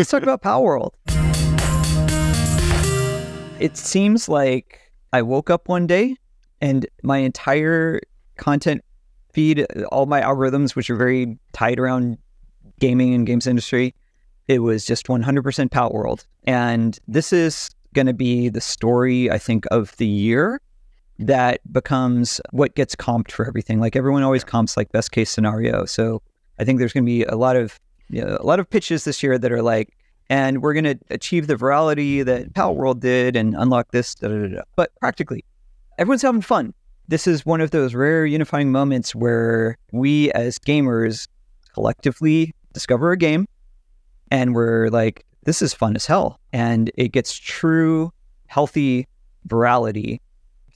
Let's talk about Palworld. It seems like I woke up one day and my entire content feed, all my algorithms, which are very tied around gaming and games industry, it was just 100% Palworld. And this is going to be the story, I think, of the year that becomes what gets comped for everything. Like everyone always comps like best case scenario. So I think there's going to be a lot of pitches this year that are like, and we're going to achieve the virality that Palworld did and unlock this, da, da, da, da. But practically, everyone's having fun. This is one of those rare unifying moments where we as gamers collectively discover a game and we're like, this is fun as hell. And it gets true, healthy virality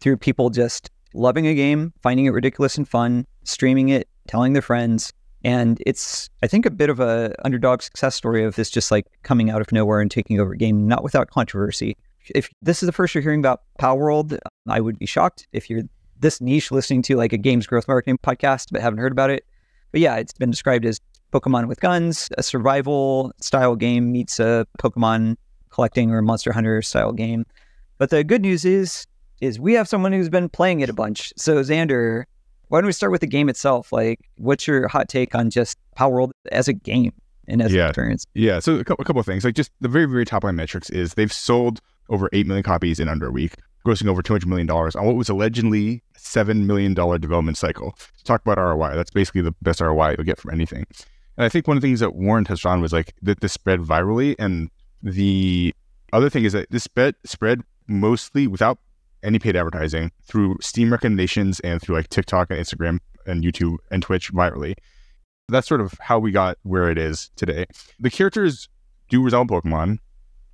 through people just loving a game, finding it ridiculous and fun, streaming it, telling their friends. And it's, I think, a bit of a underdog success story of this just like coming out of nowhere and taking over a game, not without controversy. If this is the first you're hearing about Palworld, I would be shocked if you're this niche listening to like a games growth marketing podcast but haven't heard about it. But yeah, it's been described as Pokemon with guns, a survival style game meets a Pokemon collecting or Monster Hunter style game. But the good news is we have someone who's been playing it a bunch. So Xander, why don't we start with the game itself? Like, what's your hot take on just Palworld as a game and as an experience? Yeah, so a couple of things. Like just the very, very top line metrics is they've sold over 8 million copies in under a week, grossing over $200 million on what was allegedly a $7 million development cycle. To talk about ROI, that's basically the best ROI you'll get from anything. And I think one of the things that Warren touched on was like that this spread virally. And the other thing is that this spread mostly without any paid advertising through Steam recommendations and through like TikTok and Instagram and YouTube and Twitch virally. That's sort of how we got where it is today. The characters do resemble Pokemon.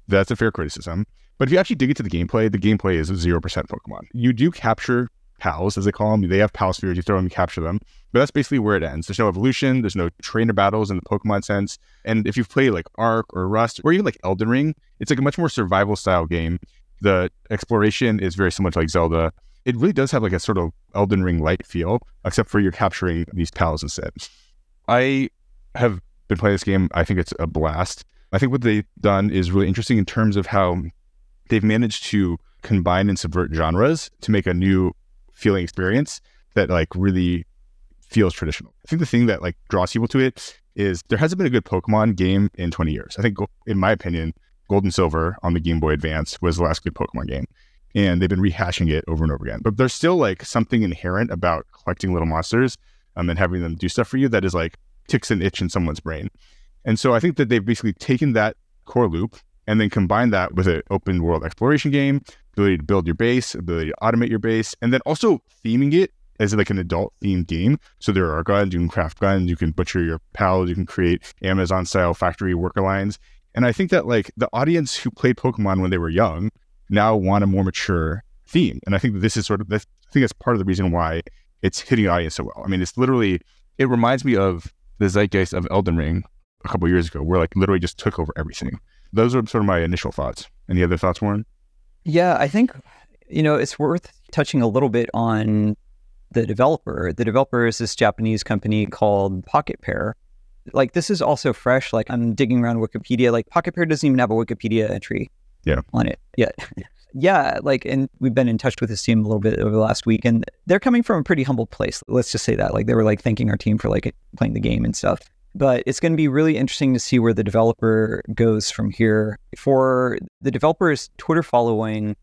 That's a fair criticism. But if you actually dig into the gameplay is 0% Pokemon. You do capture pals, as they call them. They have pal spheres, you throw them, you capture them. But that's basically where it ends. There's no evolution, there's no trainer battles in the Pokemon sense. And if you've played like Arc or Rust, or even like Elden Ring, it's like a much more survival style game. The exploration is very similar to like Zelda. It really does have like a sort of Elden Ring-like feel, except for you're capturing these pals instead. I have been playing this game. I think it's a blast. I think what they've done is really interesting in terms of how they've managed to combine and subvert genres to make a new feeling experience that like really feels traditional. I think the thing that like draws people to it is there hasn't been a good Pokemon game in 20 years. I think, in my opinion, Gold and Silver on the Game Boy Advance was the last good Pokemon game. And they've been rehashing it over and over again. But there's still like something inherent about collecting little monsters and having them do stuff for you that is like ticks an itch in someone's brain. And so I think that they've basically taken that core loop and then combined that with an open world exploration game, ability to build your base, ability to automate your base, and then also theming it as like an adult themed game. So there are guns, you can craft guns, you can butcher your pals, you can create Amazon style factory worker lines. And I think that like the audience who played Pokemon when they were young now want a more mature theme. And I think that this is I think that's part of the reason why it's hitting the audience so well. I mean, it reminds me of the zeitgeist of Elden Ring a couple of years ago, where like literally just took over everything. Those are sort of my initial thoughts. Any other thoughts, Warren? Yeah, I think, it's worth touching a little bit on the developer. The developer is this Japanese company called Pocket Pair. Like, this is also fresh. Like, I'm digging around Wikipedia. Like, Pocket Pair doesn't even have a Wikipedia entry on it yet. Yeah, like, and we've been in touch with this team a little bit over the last week, and they're coming from a pretty humble place. Let's just say that. Like, they were like thanking our team for like playing the game and stuff. But it's going to be really interesting to see where the developer goes from here. For the developer's Twitter following,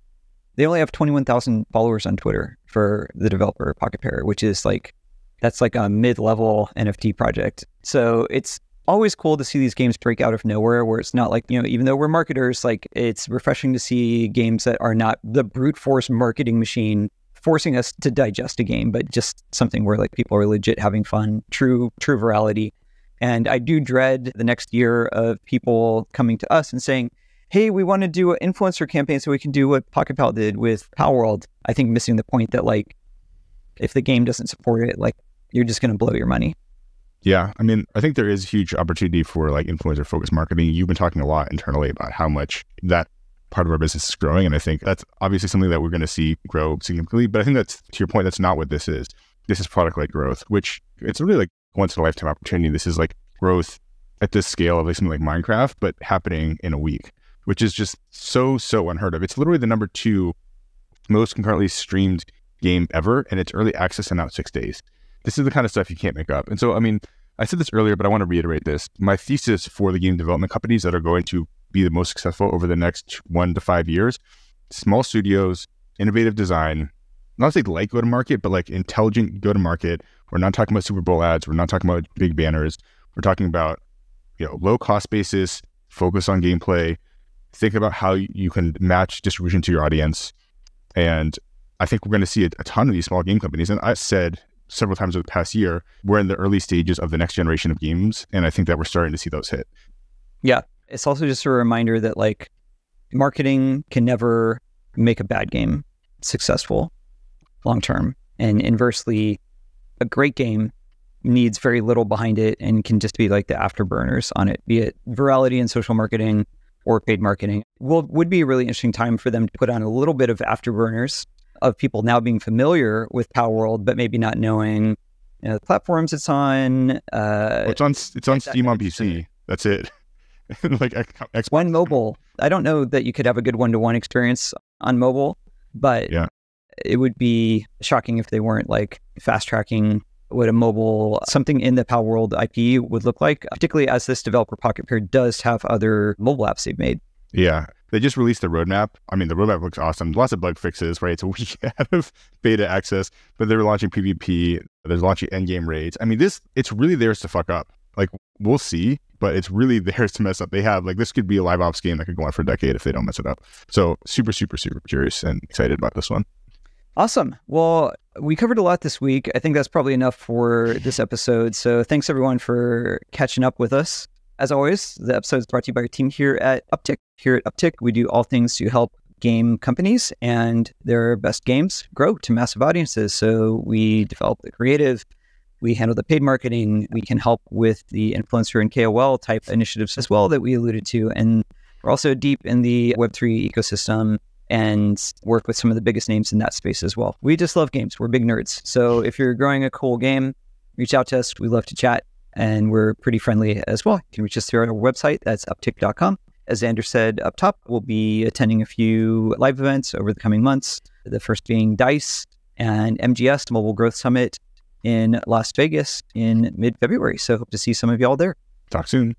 they only have 21,000 followers on Twitter for the developer Pocket Pair, which is like, that's like a mid-level NFT project. So it's always cool to see these games break out of nowhere, where it's not like, even though we're marketers, like it's refreshing to see games that are not the brute force marketing machine forcing us to digest a game, but just something where like people are legit having fun, true virality. And I do dread the next year of people coming to us and saying, hey, we want to do an influencer campaign so we can do what Pocket Pal did with Palworld. I think missing the point that like, if the game doesn't support it, like you're just going to blow your money. Yeah. I mean, I think there is huge opportunity for like influencer focused marketing. You've been talking a lot internally about how much that part of our business is growing. And I think that's obviously something that we're going to see grow significantly. But I think that's, to your point, that's not what this is. This is product-led growth, which it's really like once in a lifetime opportunity. This is like growth at this scale of like something like Minecraft, but happening in a week, which is just so unheard of. It's literally the number 2 most concurrently streamed game ever, and it's early access and out 6 days. This is the kind of stuff you can't make up. And so, I mean, I said this earlier, but I want to reiterate this. My thesis for the game development companies that are going to be the most successful over the next 1 to 5 years, small studios, innovative design, not to say like go-to-market, but like intelligent go-to-market. We're not talking about Super Bowl ads. We're not talking about big banners. We're talking about, low cost basis, focus on gameplay, think about how you can match distribution to your audience. And I think we're going to see a ton of these small game companies. And I've said several times over the past year, we're in the early stages of the next generation of games. And I think that we're starting to see those hit. Yeah. It's also just a reminder that like marketing can never make a bad game successful long-term. And inversely, a great game needs very little behind it and can just be like the afterburners on it, be it virality and social marketing or paid marketing. Would be a really interesting time for them to put on a little bit of afterburners of people now being familiar with Palworld, but maybe not knowing the platforms it's on. It's on Steam on PC. That's it. Like Xbox. One mobile. I don't know that you could have a good one-to-one experience on mobile, but it would be shocking if they weren't like fast tracking what a mobile, something in the Palworld IP would look like, particularly as this developer Pocket Pair does have other mobile apps they've made. Yeah. They just released the roadmap. I mean, the roadmap looks awesome. Lots of bug fixes, right? It's a week out of beta access, but they're launching PvP. There's launching endgame raids. I mean, it's really theirs to fuck up. Like, we'll see, but it's really theirs to mess up. They have, like, this could be a live ops game that could go on for a decade if they don't mess it up. So super curious and excited about this one. Awesome. Well, we covered a lot this week. I think that's probably enough for this episode. So thanks everyone for catching up with us. As always, the episode is brought to you by our team here at Upptic. Here at Upptic, we do all things to help game companies and their best games grow to massive audiences. So we develop the creative, we handle the paid marketing, we can help with the influencer and KOL type initiatives as well that we alluded to. And we're also deep in the Web3 ecosystem and work with some of the biggest names in that space as well. We just love games. We're big nerds. So if you're growing a cool game, reach out to us. We love to chat. And we're pretty friendly as well. You can reach us through our website. That's upptic.com. As Xander said up top, we'll be attending a few live events over the coming months. The first being DICE and MGS, Mobile Growth Summit in Las Vegas in mid-February. So hope to see some of y'all there. Talk soon.